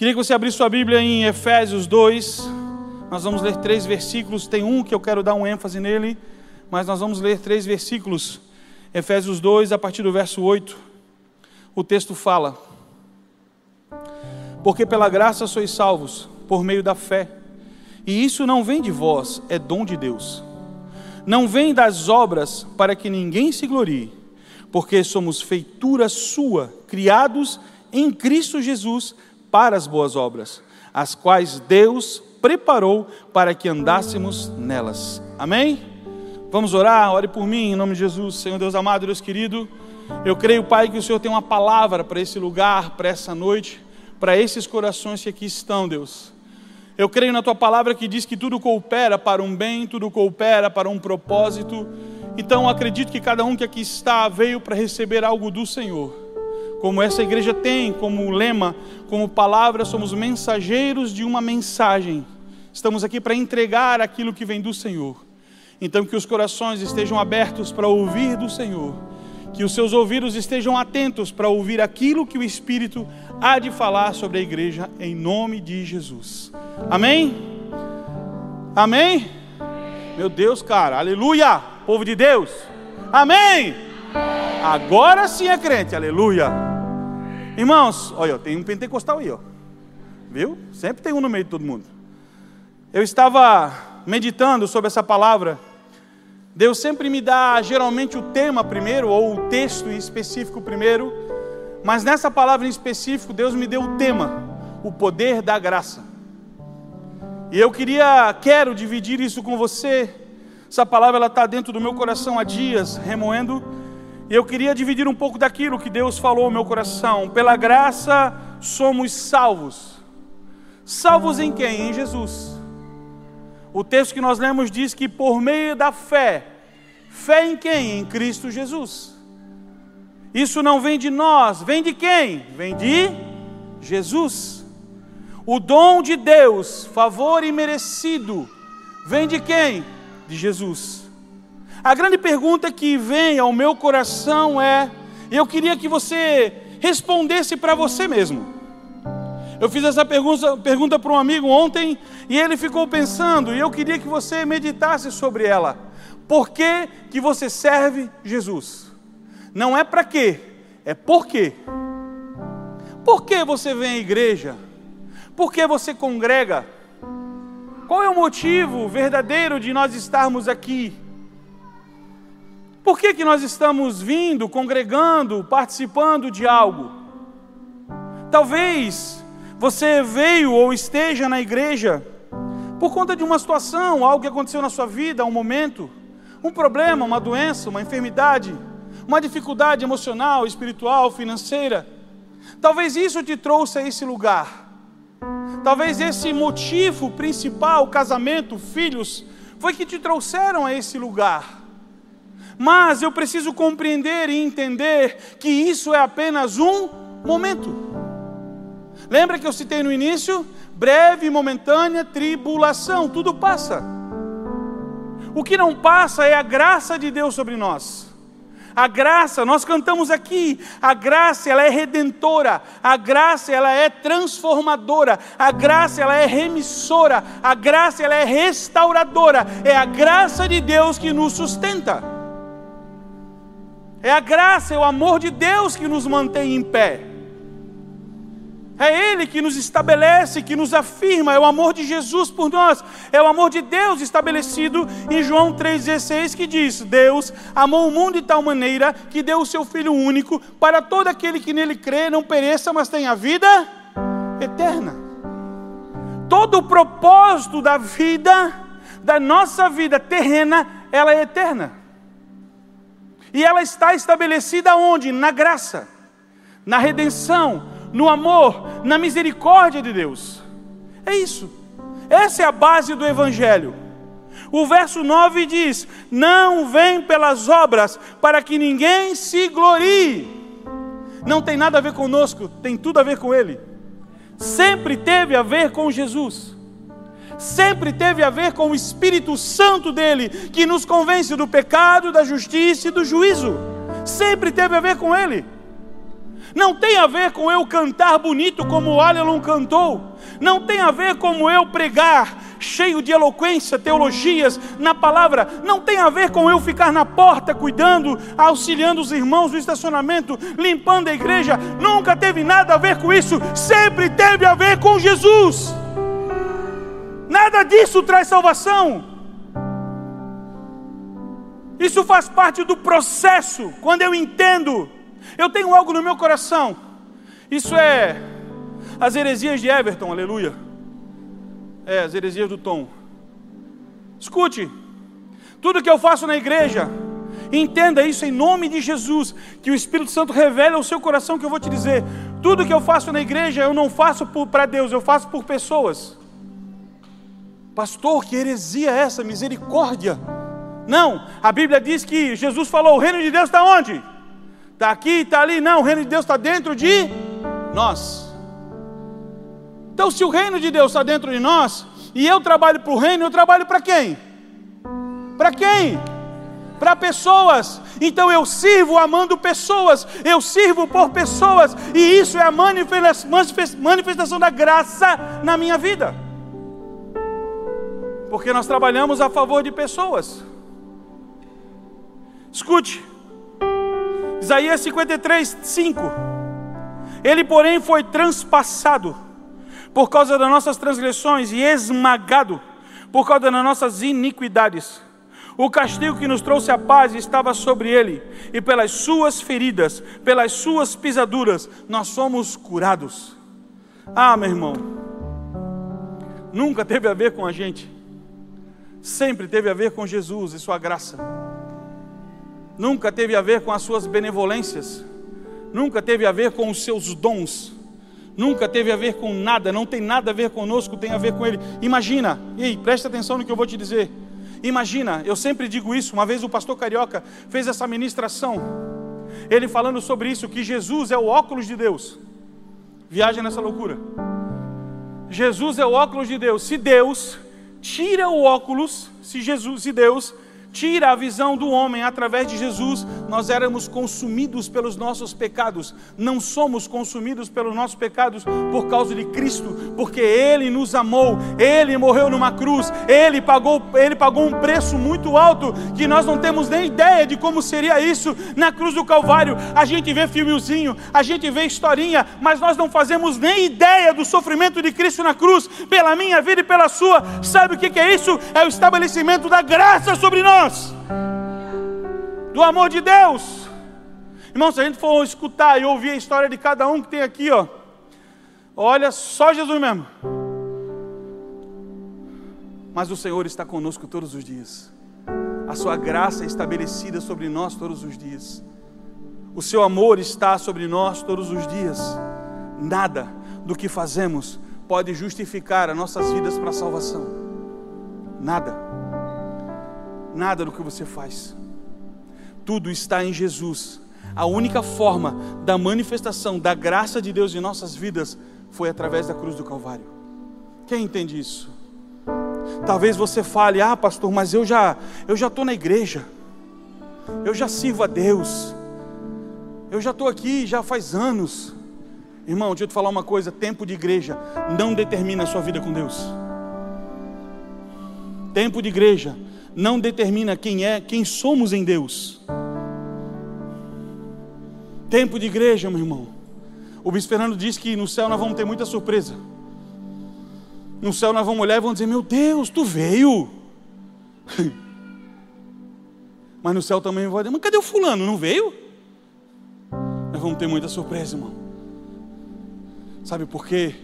Queria que você abrisse sua Bíblia em Efésios 2. Nós vamos ler 3 versículos. Tem um que eu quero dar um ênfase nele, mas nós vamos ler 3 versículos. Efésios 2, a partir do verso 8. O texto fala: porque pela graça sois salvos, por meio da fé. E isso não vem de vós, é dom de Deus. Não vem das obras, para que ninguém se glorie, porque somos feitura sua, criados em Cristo Jesus, para as boas obras, as quais Deus preparou para que andássemos nelas. Amém? Vamos orar? Ore por mim, em nome de Jesus. Senhor Deus amado, Deus querido, eu creio, Pai, que o Senhor tem uma palavra para esse lugar, para essa noite, para esses corações que aqui estão, Deus. Eu creio na Tua palavra que diz que tudo coopera para um bem, tudo coopera para um propósito. Então acredito que cada um que aqui está veio para receber algo do Senhor. Como essa igreja tem como lema, como palavra, somos mensageiros de uma mensagem. Estamos aqui para entregar aquilo que vem do Senhor. Então que os corações estejam abertos para ouvir do Senhor. Que os seus ouvidos estejam atentos para ouvir aquilo que o Espírito há de falar sobre a igreja, em nome de Jesus. Amém? Amém? Meu Deus, cara, aleluia, povo de Deus, amém? Agora sim é crente, aleluia. Irmãos, olha, tem um pentecostal aí, ó. Viu? Sempre tem um no meio de todo mundo. Eu estava meditando sobre essa palavra. Deus sempre me dá geralmente o tema primeiro, ou o texto em específico primeiro, mas nessa palavra em específico, Deus me deu o tema, o poder da graça. E eu quero dividir isso com você. Essa palavra ela está dentro do meu coração há dias, remoendo, e eu queria dividir um pouco daquilo que Deus falou ao meu coração. Pela graça somos salvos. Salvos em quem? Em Jesus. O texto que nós lemos diz que por meio da fé. Fé em quem? Em Cristo Jesus. Isso não vem de nós, vem de quem? Vem de Jesus. O dom de Deus, favor imerecido, vem de quem? De Jesus. A grande pergunta que vem ao meu coração é, eu queria que você respondesse para você mesmo. Eu fiz essa pergunta para um amigo ontem e ele ficou pensando, e eu queria que você meditasse sobre ela. Por que que você serve Jesus? Não é para quê, é por quê. Por que você vem à igreja? Por que você congrega? Qual é o motivo verdadeiro de nós estarmos aqui? Por que que nós estamos vindo, congregando, participando de algo? Talvez você veio ou esteja na igreja por conta de uma situação, algo que aconteceu na sua vida, um momento, um problema, uma doença, uma enfermidade, uma dificuldade emocional, espiritual, financeira. Talvez isso te trouxe a esse lugar. Talvez esse motivo principal, casamento, filhos, foi que te trouxeram a esse lugar. Mas eu preciso compreender e entender que isso é apenas um momento. Lembra que eu citei no início? Breve e momentânea tribulação, tudo passa. O que não passa é a graça de Deus sobre nós. A graça, nós cantamos aqui, a graça ela é redentora, a graça ela é transformadora, a graça ela é remissora, a graça ela é restauradora, é a graça de Deus que nos sustenta. É a graça, é o amor de Deus que nos mantém em pé. É Ele que nos estabelece, que nos afirma, é o amor de Jesus por nós, é o amor de Deus estabelecido em João 3,16 que diz: Deus amou o mundo de tal maneira que deu o seu Filho único para todo aquele que nele crê, não pereça, mas tenha vida eterna. Todo o propósito da vida, da nossa vida terrena, ela é eterna. E ela está estabelecida onde? Na graça, na redenção, no amor, na misericórdia de Deus. É isso. Essa é a base do Evangelho. O verso 9 diz: não vem pelas obras para que ninguém se glorie. Não tem nada a ver conosco, tem tudo a ver com Ele. Sempre teve a ver com Jesus. Sempre teve a ver com o Espírito Santo dele, que nos convence do pecado, da justiça e do juízo. Sempre teve a ver com Ele. Não tem a ver com eu cantar bonito como o Alelon cantou. Não tem a ver com eu pregar cheio de eloquência, teologias na palavra. Não tem a ver com eu ficar na porta cuidando, auxiliando os irmãos no estacionamento, limpando a igreja. Nunca teve nada a ver com isso. Sempre teve a ver com Jesus. Nada disso traz salvação. Isso faz parte do processo. Quando eu entendo, eu tenho algo no meu coração. Isso é as heresias de Everton, aleluia. As heresias do Tom. Escute, tudo que eu faço na igreja, entenda isso em nome de Jesus. Que o Espírito Santo revele ao seu coração que eu vou te dizer. Tudo que eu faço na igreja, eu não faço para Deus, eu faço por pessoas. Pastor, que heresia é essa? Misericórdia. Não, a Bíblia diz que Jesus falou, o reino de Deus está onde? Está aqui, está ali. Não, o reino de Deus está dentro de nós. Então, se o reino de Deus está dentro de nós, e eu trabalho para o reino, eu trabalho para quem? Para quem? Para pessoas. Então eu sirvo amando pessoas, eu sirvo por pessoas, e isso é a manifestação da graça na minha vida. Porque nós trabalhamos a favor de pessoas. Escute, Isaías 53:5. Ele, porém, foi transpassado por causa das nossas transgressões e esmagado por causa das nossas iniquidades. O castigo que nos trouxe a paz estava sobre ele, e pelas suas feridas, pelas suas pisaduras, nós somos curados. Ah, meu irmão, nunca teve a ver com a gente, sempre teve a ver com Jesus e sua graça. Nunca teve a ver com as suas benevolências, nunca teve a ver com os seus dons, nunca teve a ver com nada, não tem nada a ver conosco, tem a ver com Ele. Imagina, ei, presta atenção no que eu vou te dizer. Imagina, eu sempre digo isso, uma vez o pastor Carioca fez essa ministração, ele falando sobre isso, que Jesus é o óculos de Deus. Viaja nessa loucura. Jesus é o óculos de Deus. Se Deus tira o óculos, se Deus tira a visão do homem através de Jesus, nós éramos consumidos pelos nossos pecados. Não somos consumidos pelos nossos pecados por causa de Cristo, porque Ele nos amou, Ele morreu numa cruz, Ele pagou um preço muito alto, que nós não temos nem ideia de como seria isso na cruz do Calvário. A gente vê filmezinho, a gente vê historinha, mas nós não fazemos nem ideia do sofrimento de Cristo na cruz, pela minha vida e pela sua. Sabe o que é isso? É o estabelecimento da graça sobre nós, do amor de Deus. Irmão, se a gente for escutar e ouvir a história de cada um que tem aqui, olha, só Jesus mesmo. Mas o Senhor está conosco todos os dias. A sua graça é estabelecida sobre nós todos os dias. O seu amor está sobre nós todos os dias. Nada do que fazemos pode justificar as nossas vidas para a salvação. Nada. Nada do que você faz. Tudo está em Jesus. A única forma da manifestação da graça de Deus em nossas vidas foi através da cruz do Calvário. Quem entende isso? Talvez você fale, pastor, mas eu já estou na igreja, eu já sirvo a Deus, eu já estou aqui já faz anos. Irmão, deixa eu te falar uma coisa, tempo de igreja não determina a sua vida com Deus. Tempo de igreja não determina quem somos em Deus. Tempo de igreja, meu irmão. O bispo Fernando diz que no céu nós vamos ter muita surpresa. No céu nós vamos olhar e vamos dizer, meu Deus, tu veio. Mas no céu também vai dizer, mas cadê o fulano, não veio? Nós vamos ter muita surpresa, irmão. Sabe por quê?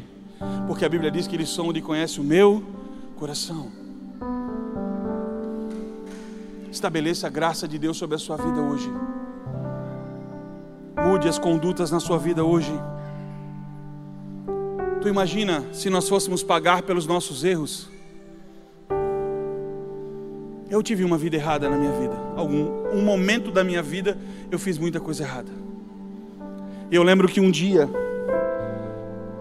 Porque a Bíblia diz que Ele sonda e conhece o meu coração. Estabeleça a graça de Deus sobre a sua vida hoje. Mude as condutas na sua vida hoje. Tu imagina se nós fôssemos pagar pelos nossos erros? Eu tive uma vida errada na minha vida. Um momento da minha vida eu fiz muita coisa errada. Eu lembro que um dia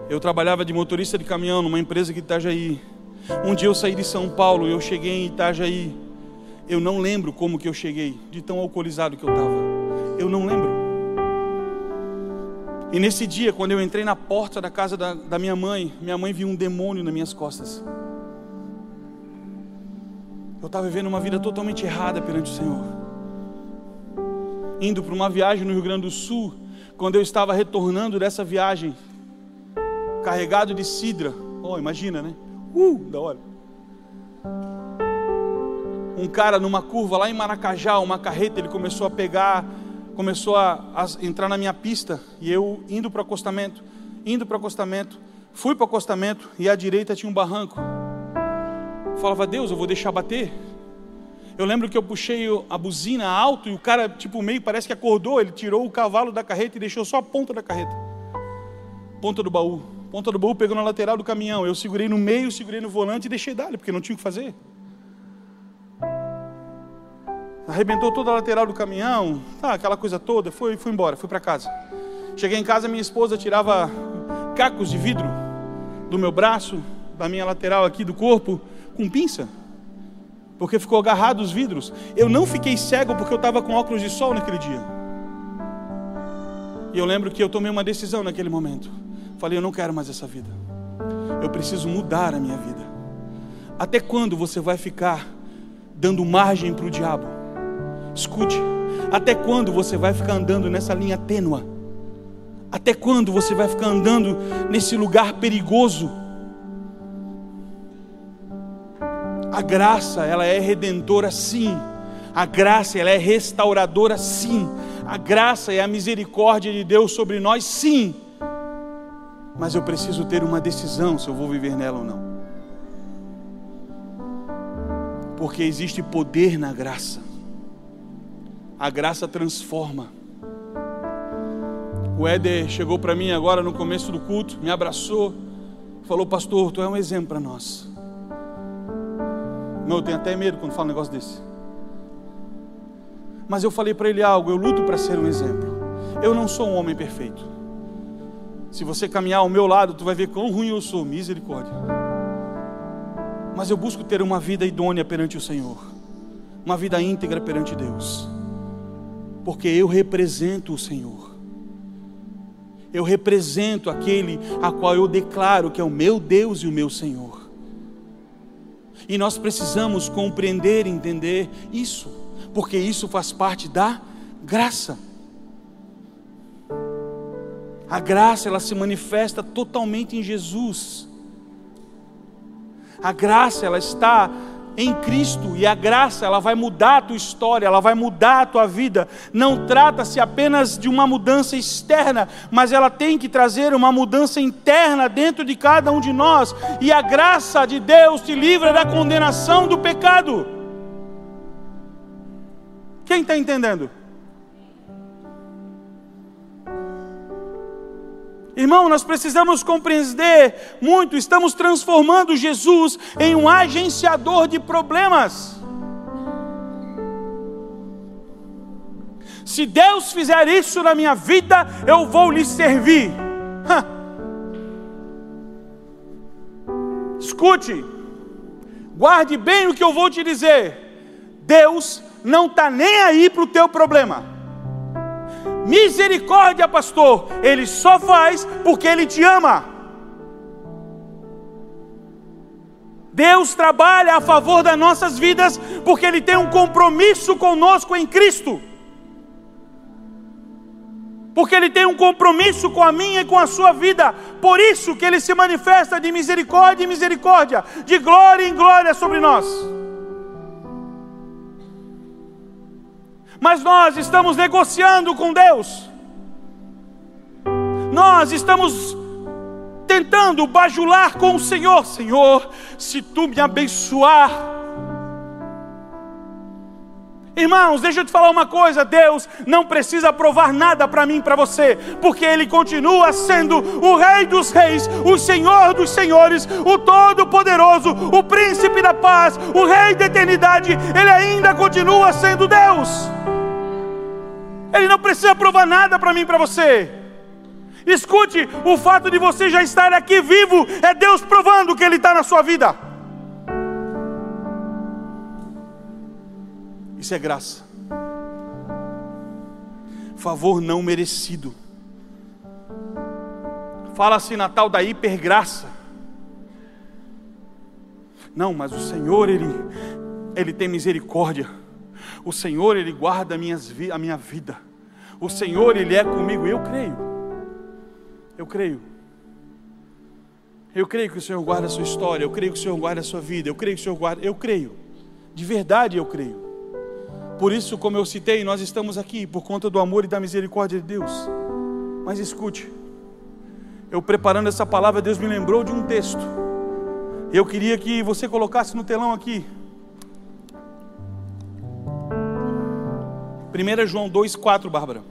eu trabalhava de motorista de caminhão numa empresa aqui de Itajaí. Um dia eu saí de São Paulo e eu cheguei em Itajaí. Eu não lembro como que eu cheguei, de tão alcoolizado que eu estava. Eu não lembro. E nesse dia, quando eu entrei na porta da casa da minha mãe viu um demônio nas minhas costas. Eu estava vivendo uma vida totalmente errada perante o Senhor. Indo para uma viagem no Rio Grande do Sul, quando eu estava retornando dessa viagem, carregado de cidra. Oh, imagina, né? Da hora. Um cara numa curva lá em Maracajá, uma carreta, ele começou a entrar na minha pista, e eu indo para o acostamento, fui para o acostamento, e à direita tinha um barranco. Eu falava: Deus, eu vou deixar bater? Eu lembro que eu puxei a buzina alto, e o cara, meio, parece que acordou. Ele tirou o cavalo da carreta e deixou só a ponta da carreta, ponta do baú pegou na lateral do caminhão. Eu segurei no meio, segurei no volante e deixei dar, porque não tinha o que fazer. Arrebentou toda a lateral do caminhão, aquela coisa toda. Fui embora, fui para casa. Cheguei em casa, minha esposa tirava cacos de vidro do meu braço, da minha lateral aqui do corpo, com pinça, porque ficou agarrado os vidros. Eu não fiquei cego porque eu estava com óculos de sol naquele dia. E eu lembro que eu tomei uma decisão naquele momento. Falei: eu não quero mais essa vida. Eu preciso mudar a minha vida. Até quando você vai ficar dando margem para o diabo? Escute, até quando você vai ficar andando nessa linha tênua? Até quando você vai ficar andando nesse lugar perigoso? A graça, ela é redentora, sim. A graça, ela é restauradora, sim. A graça é a misericórdia de Deus sobre nós, sim. Mas eu preciso ter uma decisão se eu vou viver nela ou não. Porque existe poder na graça. A graça transforma. O Éder chegou para mim agora no começo do culto, me abraçou, falou: pastor, tu é um exemplo para nós. Eu tenho até medo quando falo um negócio desse. Mas eu falei para ele algo: eu luto para ser um exemplo. Eu não sou um homem perfeito. Se você caminhar ao meu lado, tu vai ver quão ruim eu sou, misericórdia. Mas eu busco ter uma vida idônea perante o Senhor, uma vida íntegra perante Deus, porque eu represento o Senhor. Eu represento aquele a qual eu declaro que é o meu Deus e o meu Senhor. E nós precisamos compreender e entender isso, porque isso faz parte da graça. A graça, ela se manifesta totalmente em Jesus. A graça, ela está em Cristo, e a graça, ela vai mudar a tua história, ela vai mudar a tua vida. Não trata-se apenas de uma mudança externa, mas ela tem que trazer uma mudança interna dentro de cada um de nós. E a graça de Deus te livra da condenação do pecado. Quem está entendendo? Irmão, nós precisamos compreender muito. Estamos transformando Jesus em um agenciador de problemas. Se Deus fizer isso na minha vida, eu vou lhe servir. Escute, guarde bem o que eu vou te dizer. Deus não está nem aí para o teu problema. Misericórdia, pastor, Ele só faz porque Ele te ama. Deus trabalha a favor das nossas vidas porque Ele tem um compromisso conosco em Cristo. Porque Ele tem um compromisso com a minha e com a sua vida. Por isso que Ele se manifesta de misericórdia em misericórdia, de glória em glória sobre nós. Mas nós estamos negociando com Deus. Nós estamos tentando bajular com o Senhor. Senhor, se Tu me abençoar. Irmãos, deixa eu te falar uma coisa. Deus não precisa provar nada para mim e para você, porque Ele continua sendo o Rei dos Reis, o Senhor dos Senhores, o Todo-Poderoso, o Príncipe da Paz, o Rei da Eternidade. Ele ainda continua sendo Deus. Ele não precisa provar nada para mim e para você. Escute, o fato de você já estar aqui vivo é Deus provando que Ele está na sua vida. Isso é graça. Favor não merecido. Fala-se Natal da hipergraça. Não, mas o Senhor, Ele tem misericórdia. O Senhor, Ele guarda a minha vida. O Senhor, Ele é comigo. Eu creio. Eu creio que o Senhor guarda a sua história. Eu creio que o Senhor guarda a sua vida. Eu creio que o Senhor guarda. Eu creio. De verdade eu creio. Por isso, como eu citei, nós estamos aqui por conta do amor e da misericórdia de Deus. Mas escute. Eu preparando essa palavra, Deus me lembrou de um texto. Eu queria que você colocasse no telão aqui. 1 João 2,4, Bárbara.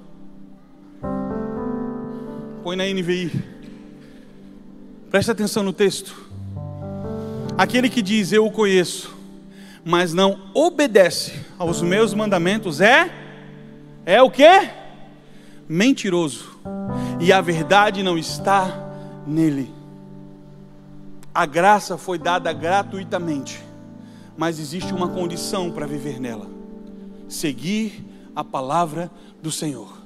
Põe na NVI. Presta atenção no texto. Aquele que diz, eu o conheço, mas não obedece aos meus mandamentos, é o quê? Mentiroso. E a verdade não está nele. A graça foi dada gratuitamente, mas existe uma condição para viver nela: seguir a palavra do Senhor,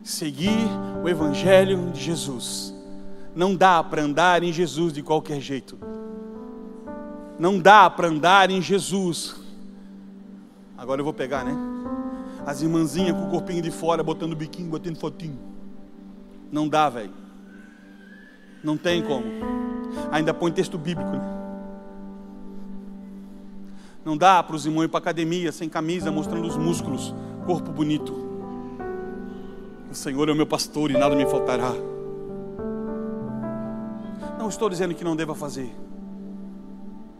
seguir o Evangelho de Jesus. Não dá para andar em Jesus de qualquer jeito. Não dá para andar em Jesus. Agora eu vou pegar, né? As irmãzinhas com o corpinho de fora, botando biquinho, botando fotinho. Não dá, velho. Não tem como. Ainda põe texto bíblico, né? Não dá para os irmãos ir para a academia sem camisa, mostrando os músculos, corpo bonito. O Senhor é o meu pastor e nada me faltará. Não estou dizendo que não deva fazer.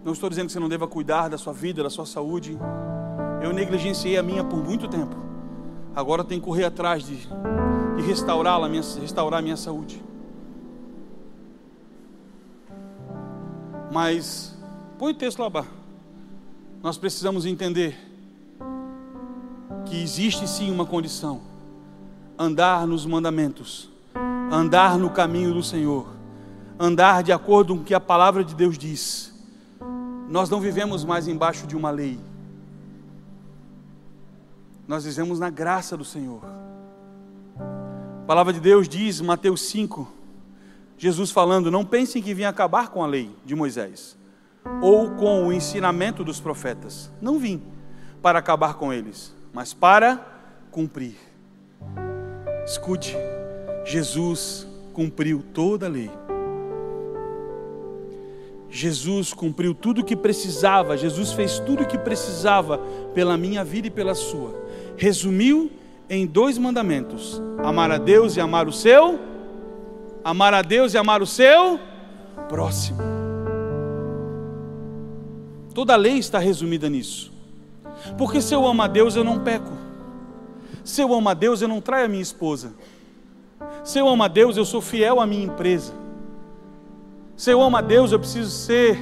Não estou dizendo que você não deva cuidar da sua vida, da sua saúde. Eu negligenciei a minha por muito tempo. Agora eu tenho que correr atrás de restaurar a minha saúde. Mas, põe o texto lá, Bar. Nós precisamos entender que existe sim uma condição: andar nos mandamentos, andar no caminho do Senhor, andar de acordo com o que a palavra de Deus diz. Nós não vivemos mais embaixo de uma lei. Nós vivemos na graça do Senhor. A palavra de Deus diz, Mateus 5, Jesus falando: não pensem que vim acabar com a lei de Moisés, ou com o ensinamento dos profetas. Não vim para acabar com eles, mas para cumprir. Escute, Jesus cumpriu toda a lei. Jesus cumpriu tudo o que precisava. Jesus fez tudo o que precisava pela minha vida e pela sua. Resumiu em 2 mandamentos: amar a Deus e amar o seu próximo. Toda a lei está resumida nisso. Porque se eu amo a Deus, eu não peco. Se eu amo a Deus, eu não traio a minha esposa. Se eu amo a Deus, eu sou fiel à minha empresa. Se eu amo a Deus, eu preciso ser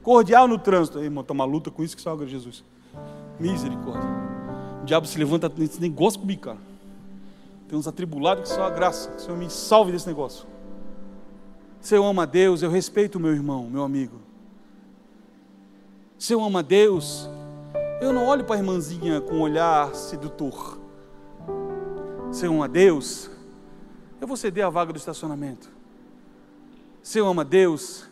cordial no trânsito. Irmão, está uma luta com isso que só agora Jesus. Misericórdia. O diabo se levanta, nem gosta comigo, cara. Tem uns atribulados que só a graça. Que o Senhor me salve desse negócio. Se eu amo a Deus, eu respeito o meu irmão, meu amigo. Se eu amo a Deus, eu não olho para a irmãzinha com um olhar sedutor. Se eu amo a Deus, eu vou ceder a vaga do estacionamento. Se eu amo a Deus,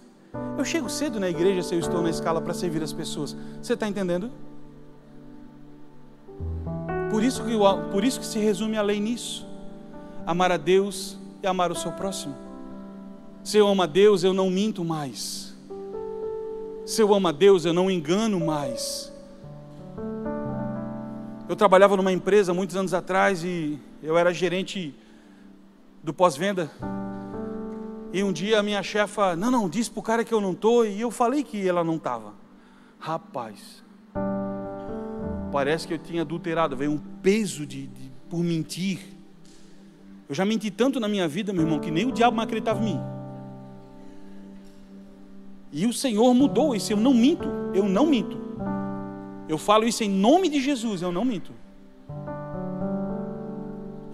eu chego cedo na igreja se eu estou na escala para servir as pessoas. Você está entendendo? Por isso que se resume a lei nisso: amar a Deus e amar o seu próximo. Se eu amo a Deus, eu não minto mais. Se eu amo a Deus, eu não engano mais. Eu trabalhava numa empresa muitos anos atrás e eu era gerente do pós-venda. E um dia a minha chefa, não, disse para o cara que eu não estou, e eu falei que ela não estava. Rapaz, parece que eu tinha adulterado, veio um peso por mentir. Eu já menti tanto na minha vida, meu irmão, que nem o diabo mais acreditava em mim. E o Senhor mudou isso. Eu não minto. Eu falo isso em nome de Jesus, eu não minto.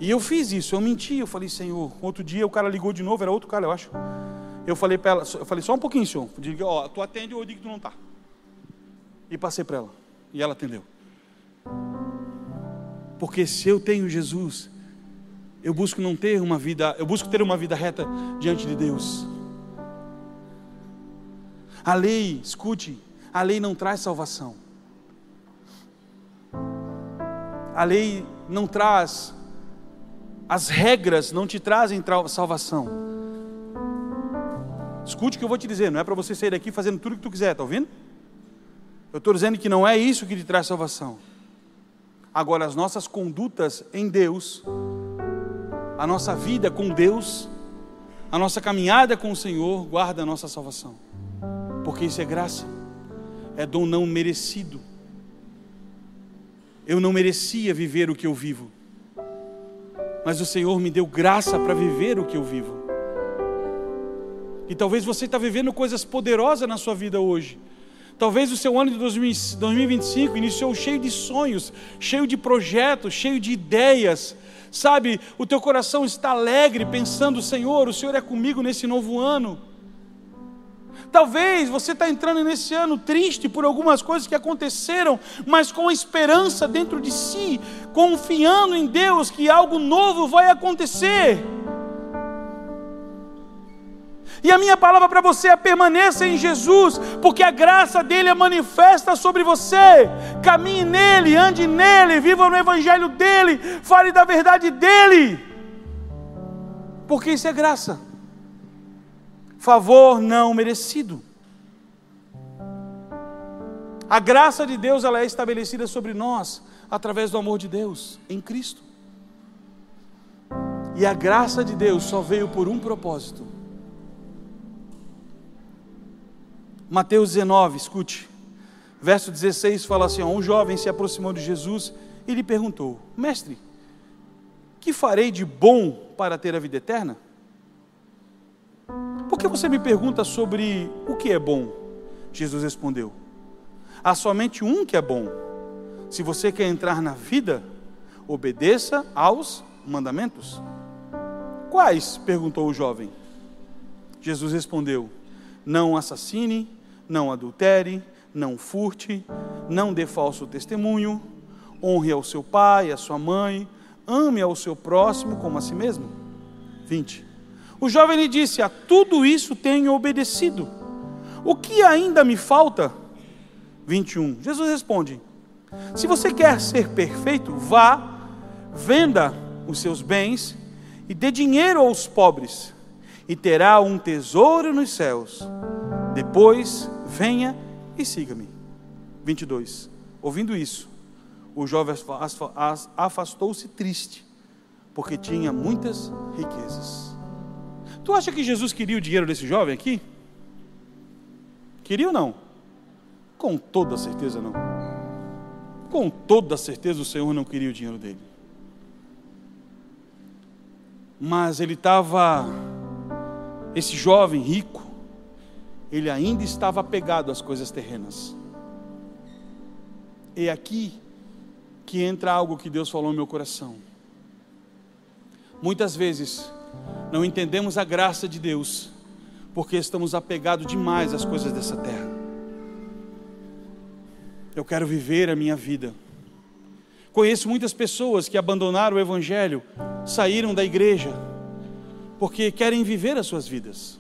E eu fiz isso, eu menti, eu falei: Senhor. Outro dia o cara ligou de novo, era outro cara, eu acho. Eu falei para ela, só um pouquinho, senhor. Eu digo: tu atende ou eu digo que tu não está. E passei para ela, e ela atendeu. Porque se eu tenho Jesus, eu busco ter uma vida reta diante de Deus. A lei, escute, a lei não traz salvação. A lei não traz, as regras não te trazem salvação. Escute o que eu vou te dizer, não é para você sair daqui fazendo tudo o que tu quiser, está ouvindo? Eu estou dizendo que não é isso que te traz salvação. Agora, as nossas condutas em Deus, a nossa vida com Deus, a nossa caminhada com o Senhor, guarda a nossa salvação. Porque isso é graça, é dom não merecido. Eu não merecia viver o que eu vivo, mas o Senhor me deu graça para viver o que eu vivo. E talvez você está vivendo coisas poderosas na sua vida hoje. Talvez o seu ano de 2025 iniciou cheio de sonhos, cheio de projetos, cheio de ideias. Sabe, o teu coração está alegre, pensando, Senhor, o Senhor é comigo nesse novo ano. Talvez você está entrando nesse ano triste por algumas coisas que aconteceram, mas com esperança dentro de si, confiando em Deus que algo novo vai acontecer. E a minha palavra para você é: permaneça em Jesus, porque a graça dele é manifesta sobre você. Caminhe nele, ande nele, viva no evangelho dele, fale da verdade dele, porque isso é graça, favor não merecido. A graça de Deus, ela é estabelecida sobre nós através do amor de Deus em Cristo. E a graça de Deus só veio por um propósito. Mateus 19, escute, verso 16 fala assim: um jovem se aproximou de Jesus e lhe perguntou: mestre, que farei de bom para ter a vida eterna? Por que você me pergunta sobre o que é bom? Jesus respondeu: há somente um que é bom. Se você quer entrar na vida, obedeça aos mandamentos. Quais? Perguntou o jovem. Jesus respondeu: não assassine, não adultere, não furte, não dê falso testemunho, honre ao seu pai, à sua mãe, ame ao seu próximo como a si mesmo. 20. O jovem lhe disse: a tudo isso tenho obedecido. O que ainda me falta? 21. Jesus responde: se você quer ser perfeito, vá, venda os seus bens e dê dinheiro aos pobres, e terá um tesouro nos céus. Depois venha e siga-me. 22. Ouvindo isso, o jovem afastou-se triste, porque tinha muitas riquezas. Tu acha que Jesus queria o dinheiro desse jovem aqui? Queria ou não? Com toda certeza não. Com toda certeza o Senhor não queria o dinheiro dele. Mas ele estava, esse jovem rico, ele ainda estava apegado às coisas terrenas. E aqui que entra algo que Deus falou no meu coração. Muitas vezes não entendemos a graça de Deus, porque estamos apegados demais às coisas dessa terra. Eu quero viver a minha vida. Conheço muitas pessoas que abandonaram o evangelho, saíram da igreja, porque querem viver as suas vidas.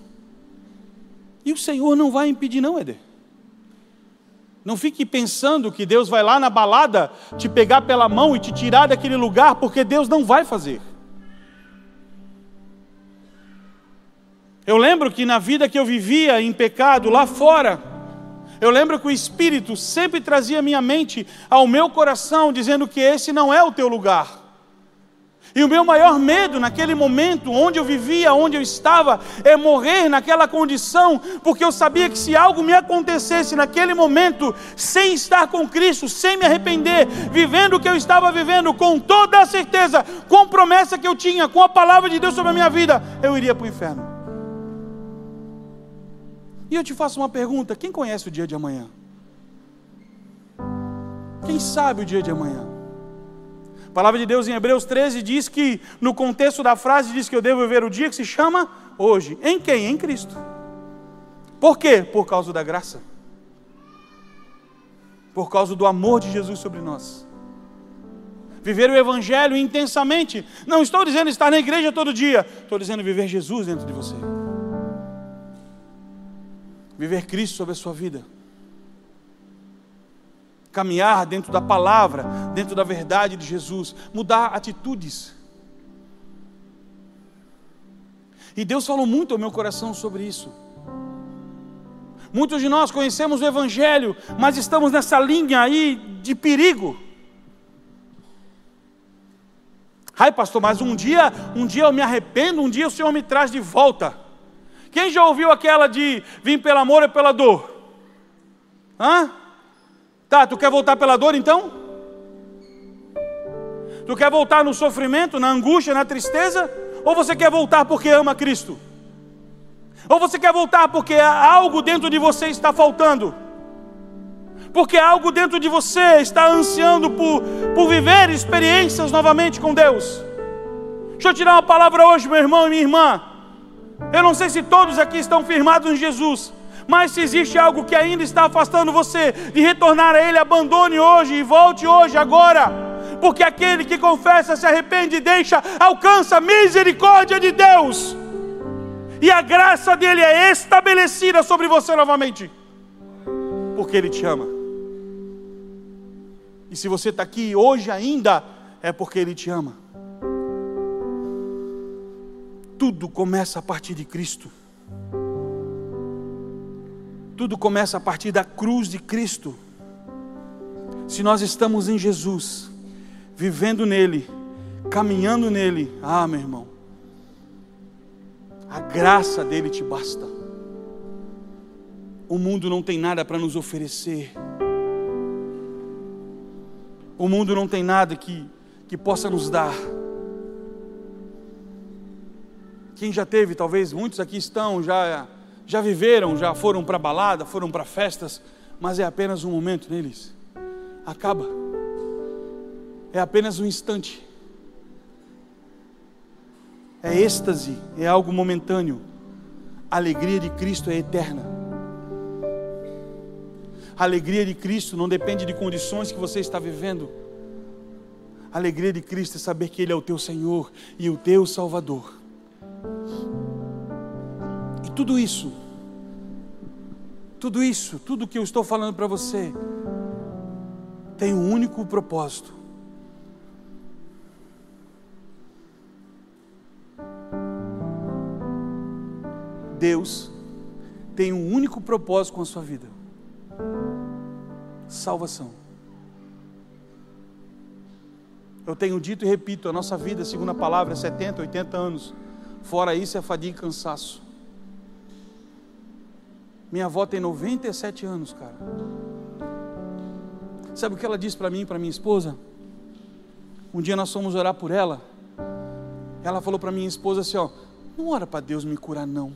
E o Senhor não vai impedir não, Éder. Não fique pensando que Deus vai lá na balada te pegar pela mão e te tirar daquele lugar, porque Deus não vai fazer. Eu lembro que na vida que eu vivia em pecado lá fora, eu lembro que o Espírito sempre trazia a minha mente ao meu coração, dizendo que esse não é o teu lugar. E o meu maior medo naquele momento, onde eu vivia, onde eu estava, é morrer naquela condição, porque eu sabia que se algo me acontecesse naquele momento, sem estar com Cristo, sem me arrepender, vivendo o que eu estava vivendo, com toda a certeza, com a promessa que eu tinha, com a palavra de Deus sobre a minha vida, eu iria para o inferno. E eu te faço uma pergunta: quem conhece o dia de amanhã? Quem sabe o dia de amanhã? A palavra de Deus em Hebreus 13 diz que, no contexto da frase, diz que eu devo viver o dia que se chama hoje. Em quem? Em Cristo. Por quê? Por causa da graça. Por causa do amor de Jesus sobre nós. Viver o Evangelho intensamente. Não estou dizendo estar na igreja todo dia. Estou dizendo viver Jesus dentro de você. Viver Cristo sobre a sua vida. Caminhar dentro da palavra, dentro da verdade de Jesus. Mudar atitudes. E Deus falou muito ao meu coração sobre isso. Muitos de nós conhecemos o Evangelho, mas estamos nessa linha aí de perigo. Ai, pastor, mas um dia eu me arrependo, um dia o Senhor me traz de volta. Quem já ouviu aquela de vir pelo amor ou pela dor? Hã? Tá, tu quer voltar pela dor então? Tu quer voltar no sofrimento, na angústia, na tristeza? Ou você quer voltar porque ama Cristo? Ou você quer voltar porque algo dentro de você está faltando? Porque algo dentro de você está ansiando por viver experiências novamente com Deus. Deixa eu tirar uma palavra hoje, meu irmão e minha irmã. Eu não sei se todos aqui estão firmados em Jesus, mas se existe algo que ainda está afastando você de retornar a Ele, abandone hoje e volte hoje, agora. Porque aquele que confessa, se arrepende e deixa, alcança a misericórdia de Deus. E a graça dele é estabelecida sobre você novamente. Porque Ele te ama. E se você está aqui hoje ainda, é porque Ele te ama. Tudo começa a partir de Cristo. Tudo começa a partir da cruz de Cristo. Se nós estamos em Jesus, vivendo nele, caminhando nele, meu irmão, a graça dele te basta. O mundo não tem nada para nos oferecer. O mundo não tem nada que possa nos dar. Quem já teve, talvez muitos aqui estão, já viveram, já foram para balada, foram para festas, mas é apenas um momento neles. Acaba. É apenas um instante. É êxtase, é algo momentâneo. A alegria de Cristo é eterna. A alegria de Cristo não depende de condições que você está vivendo. A alegria de Cristo é saber que Ele é o teu Senhor e o teu Salvador. E tudo isso, tudo que eu estou falando para você, tem um único propósito. Deus tem um único propósito com a sua vida: salvação. Eu tenho dito e repito, a nossa vida, segundo a palavra, é 70, 80 anos. Fora isso é fadiga e cansaço. Minha avó tem 97 anos, cara. Sabe o que ela disse para mim e para minha esposa? Um dia nós fomos orar por ela. Ela falou para minha esposa assim, não ora para Deus me curar não.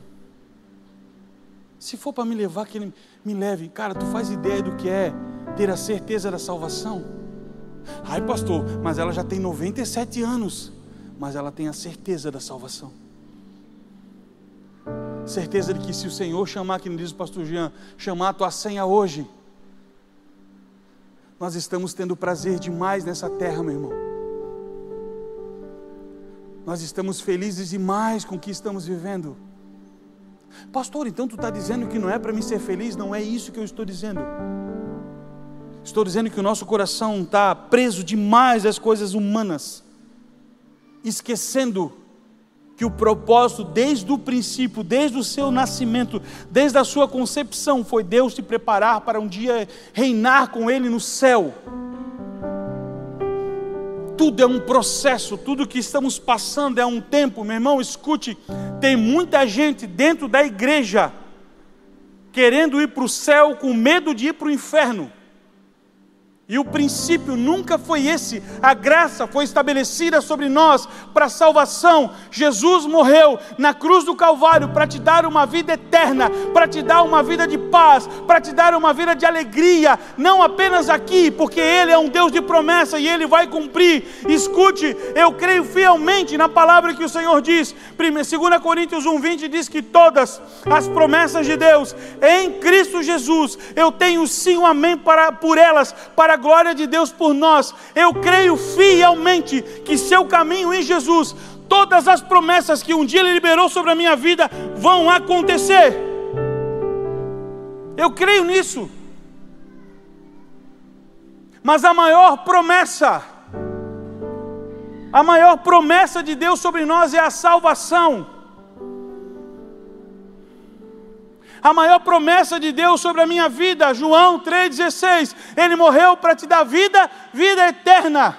Se for para me levar, que Ele me leve. Cara, tu faz ideia do que é ter a certeza da salvação? Ai, pastor, mas ela já tem 97 anos. Mas ela tem a certeza da salvação. Certeza de que se o Senhor chamar, que diz o pastor Jean, chamar a tua senha hoje, nós estamos tendo prazer demais nessa terra, meu irmão. Nós estamos felizes demais com o que estamos vivendo. Pastor, então tu está dizendo que não é para mim ser feliz? Não é isso que eu estou dizendo. Estou dizendo que o nosso coração está preso demais às coisas humanas, esquecendo que o propósito desde o princípio, desde o seu nascimento, desde a sua concepção, foi Deus te preparar para um dia reinar com Ele no céu. Tudo é um processo, tudo que estamos passando é um tempo. Meu irmão, escute, tem muita gente dentro da igreja querendo ir para o céu com medo de ir para o inferno. E o princípio nunca foi esse. A graça foi estabelecida sobre nós para salvação. Jesus morreu na cruz do Calvário para te dar uma vida eterna, para te dar uma vida de paz, para te dar uma vida de alegria, não apenas aqui, porque Ele é um Deus de promessa e Ele vai cumprir. Escute, eu creio fielmente na palavra que o Senhor diz. 2 Coríntios 1:20 diz que todas as promessas de Deus em Cristo Jesus, eu tenho sim um amém por elas, para para a glória de Deus por nós. Eu creio fielmente que seu caminho em Jesus, todas as promessas que um dia Ele liberou sobre a minha vida vão acontecer. Eu creio nisso. Mas a maior promessa de Deus sobre nós é a salvação. A maior promessa de Deus sobre a minha vida, João 3,16, Ele morreu para te dar vida, vida eterna.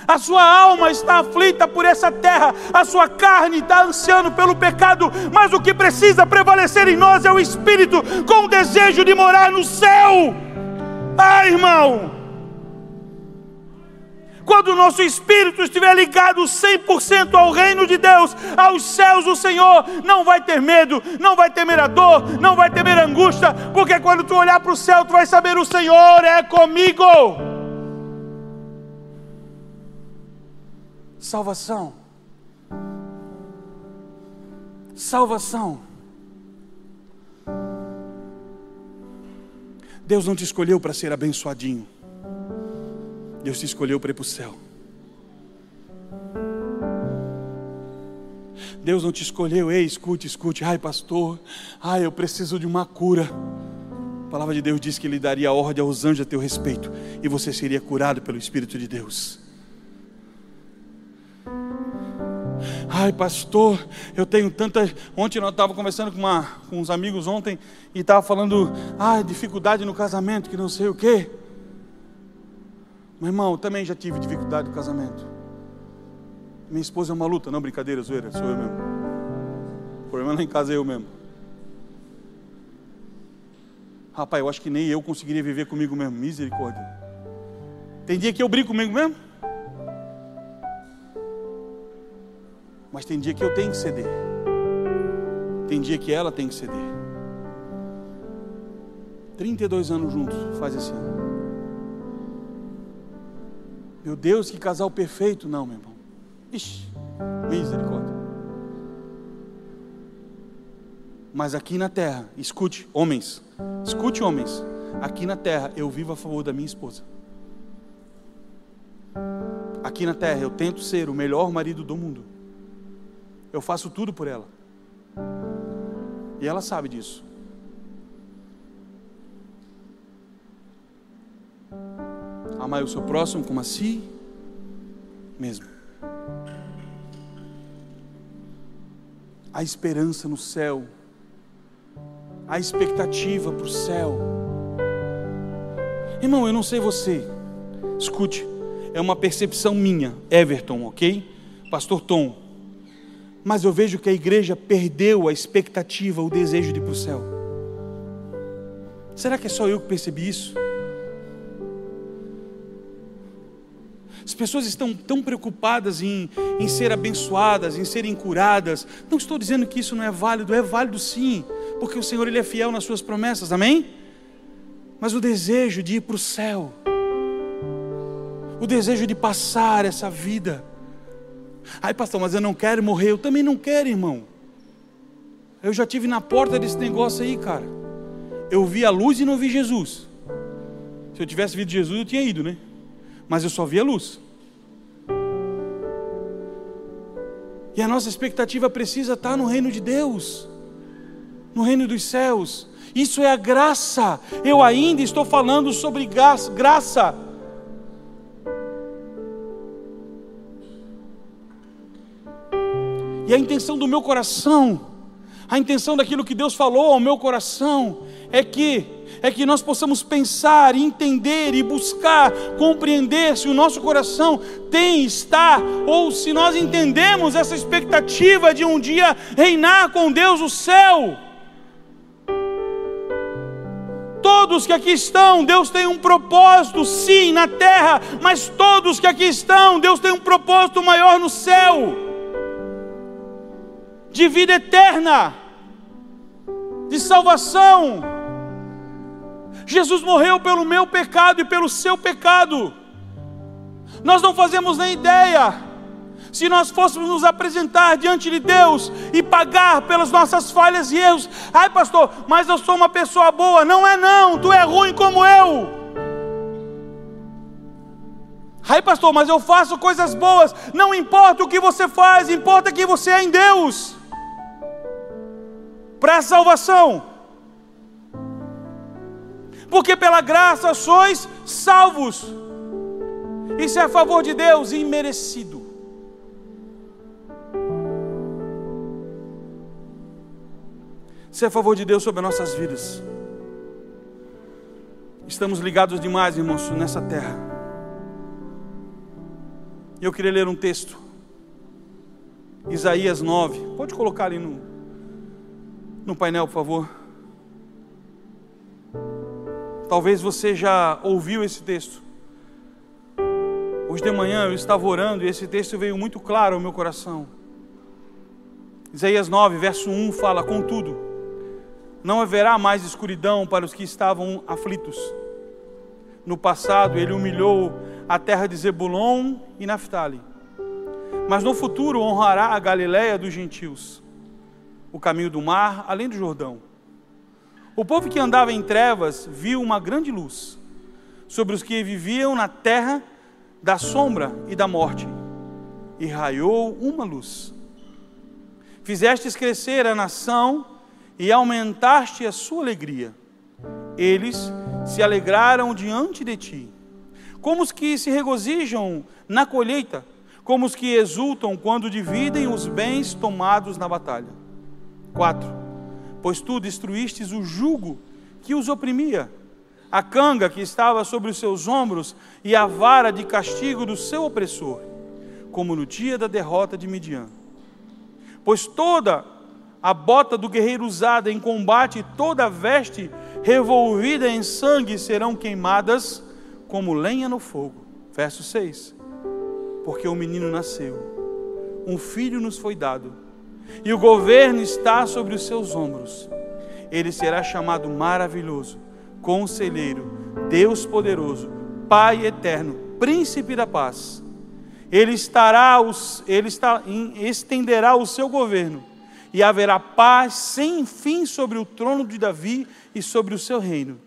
A sua alma está aflita por essa terra, a sua carne está ansiando pelo pecado, mas o que precisa prevalecer em nós é o Espírito, com o desejo de morar no céu. Ah, irmão! Quando o nosso espírito estiver ligado 100% ao reino de Deus, aos céus do Senhor, não vai ter medo, não vai temer a dor, não vai temer a angústia, porque quando tu olhar para o céu, tu vai saber: o Senhor é comigo. Salvação. Salvação. Deus não te escolheu para ser abençoadinho. Deus te escolheu para ir para o céu. Deus não te escolheu, ei, escute, ai pastor, ai eu preciso de uma cura. A palavra de Deus diz que Ele daria ordem aos anjos a teu respeito, e você seria curado pelo Espírito de Deus. Ai pastor, eu tenho tanta... Ontem nós estávamos conversando com uns amigos ontem, e estava falando, dificuldade no casamento, que não sei o quê. Meu irmão, eu também já tive dificuldade no casamento. Minha esposa é uma luta. Não, brincadeira, zoeira, sou eu mesmo. O problema não é em casa, é eu mesmo. Rapaz, eu acho que nem eu conseguiria viver comigo mesmo. Misericórdia. Tem dia que eu brigo comigo mesmo, mas tem dia que eu tenho que ceder. Tem dia que ela tem que ceder. 32 anos juntos, faz esse ano. Meu Deus, que casal perfeito. Não, meu irmão. Ixi, misericórdia. Mas aqui na terra, escute homens, aqui na terra eu vivo a favor da minha esposa. Aqui na terra eu tento ser o melhor marido do mundo. Eu faço tudo por ela. E ela sabe disso. Amar o seu próximo como a si mesmo. A esperança no céu, a expectativa para o céu. Irmão, eu não sei você, escute, é uma percepção minha, Everton, ok? Pastor Tom, mas eu vejo que a igreja perdeu a expectativa, o desejo de ir para o céu. Será que é só eu que percebi isso? As pessoas estão tão preocupadas em ser abençoadas, em serem curadas. Não estou dizendo que isso não é válido sim, porque o Senhor Ele é fiel nas suas promessas, amém? Mas o desejo de ir para o céu, o desejo de passar essa vida. Ai pastor, mas eu não quero morrer. Eu também não quero, irmão. Eu já estive na porta desse negócio aí, cara. Eu vi a luz e não vi Jesus. Se eu tivesse visto Jesus, eu tinha ido, né? Mas eu só vi a luz. E a nossa expectativa precisa estar no reino de Deus, no reino dos céus. Isso é a graça. Eu ainda estou falando sobre graça. E a intenção do meu coração, a intenção daquilo que Deus falou ao meu coração, é que nós possamos pensar, entender e buscar, compreender se o nosso coração está, ou se nós entendemos essa expectativa de um dia reinar com Deus no céu. Todos que aqui estão, Deus tem um propósito, sim, na terra, mas todos que aqui estão, Deus tem um propósito maior no céu, de vida eterna, de salvação. Jesus morreu pelo meu pecado e pelo seu pecado. Nós não fazemos nem ideia. Se nós fôssemos nos apresentar diante de Deus e pagar pelas nossas falhas e erros, ai pastor, mas eu sou uma pessoa boa. Não é não, tu é ruim como eu. Ai pastor, mas eu faço coisas boas. Não importa o que você faz, importa quem você é em Deus. Para a salvação. Porque pela graça sois salvos. Isso é a favor de Deus, imerecido. Isso é a favor de Deus sobre as nossas vidas. Estamos ligados demais, irmãos, nessa terra. E eu queria ler um texto. Isaías 9. Pode colocar ali no painel, por favor. Talvez você já ouviu esse texto. Hoje de manhã eu estava orando e esse texto veio muito claro ao meu coração. Isaías 9, verso 1 fala: contudo, não haverá mais escuridão para os que estavam aflitos. No passado ele humilhou a terra de Zebulon e Naftali, mas no futuro honrará a Galileia dos gentios, o caminho do mar, além do Jordão. O povo que andava em trevas viu uma grande luz. Sobre os que viviam na terra da sombra e da morte, e raiou uma luz. Fizestes crescer a nação e aumentaste a sua alegria. Eles se alegraram diante de ti, como os que se regozijam na colheita, como os que exultam quando dividem os bens tomados na batalha. 4. Pois tu destruístes o jugo que os oprimia, a canga que estava sobre os seus ombros e a vara de castigo do seu opressor, como no dia da derrota de Midian. Pois toda a bota do guerreiro usada em combate e toda a veste revolvida em sangue serão queimadas como lenha no fogo. Verso 6. Porque um menino nasceu, um filho nos foi dado, e o governo está sobre os seus ombros. Ele será chamado Maravilhoso, Conselheiro, Deus Poderoso, Pai Eterno, Príncipe da Paz. Ele estenderá o seu governo, e haverá paz sem fim sobre o trono de Davi e sobre o seu reino,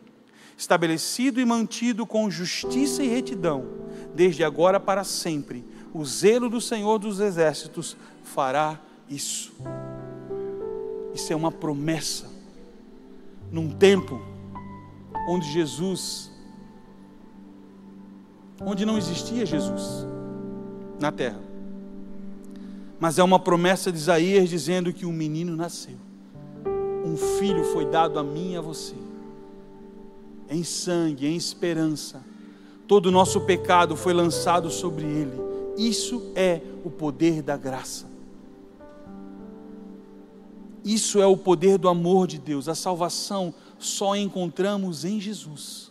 estabelecido e mantido com justiça e retidão, desde agora para sempre. O zelo do Senhor dos Exércitos fará isso. Isso é uma promessa, num tempo onde não existia Jesus na terra, mas é uma promessa de Isaías dizendo que um menino nasceu, um filho foi dado a mim e a você, em sangue, em esperança. Todo o nosso pecado foi lançado sobre ele. Isso é o poder da graça. Isso é o poder do amor de Deus. A salvação só encontramos em Jesus.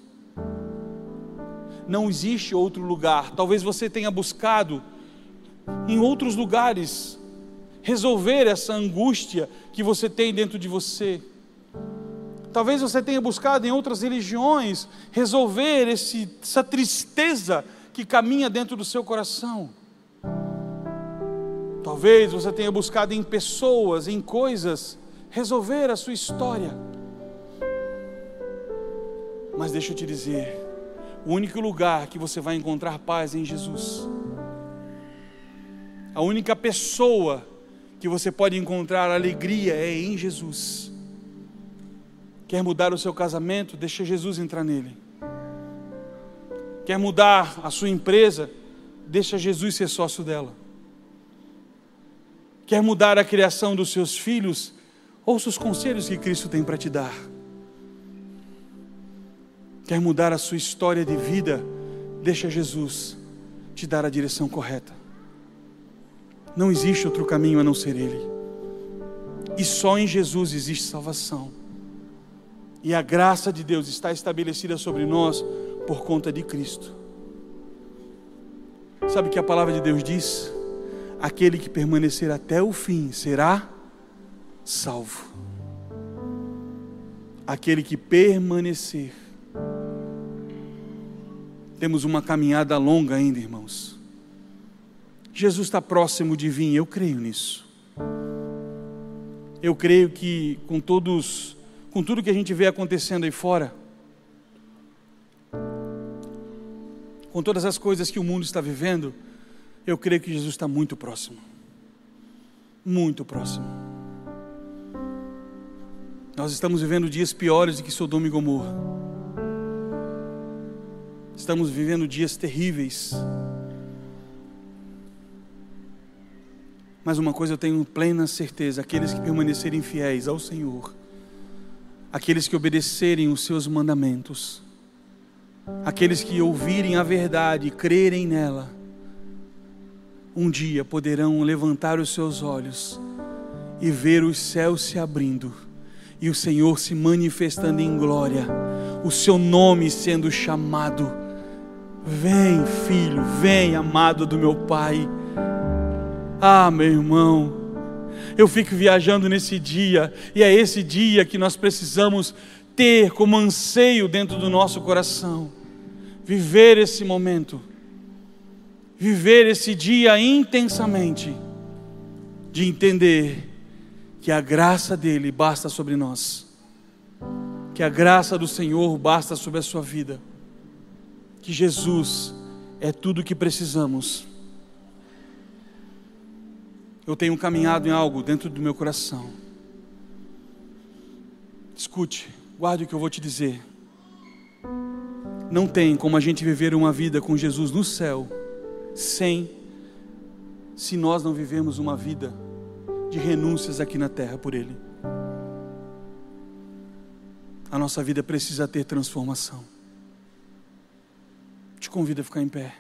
Não existe outro lugar. Talvez você tenha buscado em outros lugares resolver essa angústia que você tem dentro de você. Talvez você tenha buscado em outras religiões resolver essa tristeza que caminha dentro do seu coração. Talvez você tenha buscado em pessoas, em coisas, resolver a sua história. Mas deixa eu te dizer, o único lugar que você vai encontrar paz é em Jesus. A única pessoa que você pode encontrar alegria é em Jesus. Quer mudar o seu casamento? Deixa Jesus entrar nele. Quer mudar a sua empresa? Deixa Jesus ser sócio dela. Quer mudar a criação dos seus filhos? Ouça os conselhos que Cristo tem para te dar. Quer mudar a sua história de vida? Deixa Jesus te dar a direção correta. Não existe outro caminho a não ser Ele. E só em Jesus existe salvação. E a graça de Deus está estabelecida sobre nós por conta de Cristo. Sabe o que a palavra de Deus diz? Aquele que permanecer até o fim será salvo. Aquele que permanecer. Temos uma caminhada longa ainda, irmãos. Jesus está próximo de vir, eu creio nisso. Eu creio que com tudo que a gente vê acontecendo aí fora, com todas as coisas que o mundo está vivendo, eu creio que Jesus está muito próximo. Muito próximo. Nós estamos vivendo dias piores do que Sodoma e Gomorra. Estamos vivendo dias terríveis. Mas uma coisa eu tenho plena certeza: aqueles que permanecerem fiéis ao Senhor, aqueles que obedecerem os seus mandamentos, aqueles que ouvirem a verdade e crerem nela, um dia poderão levantar os seus olhos e ver os céus se abrindo e o Senhor se manifestando em glória, o seu nome sendo chamado. Vem, filho, vem, amado do meu Pai. Ah, meu irmão, eu fico viajando nesse dia, e é esse dia que nós precisamos ter como anseio dentro do nosso coração. Viver esse momento, viver esse dia intensamente, de entender que a graça dele basta sobre nós, que a graça do Senhor basta sobre a sua vida, que Jesus é tudo o que precisamos. Eu tenho caminhado em algo dentro do meu coração. Escute, guarde o que eu vou te dizer. Não tem como a gente viver uma vida com Jesus no céu se nós não vivemos uma vida de renúncias aqui na terra por Ele. A nossa vida precisa ter transformação. Te convido a ficar em pé.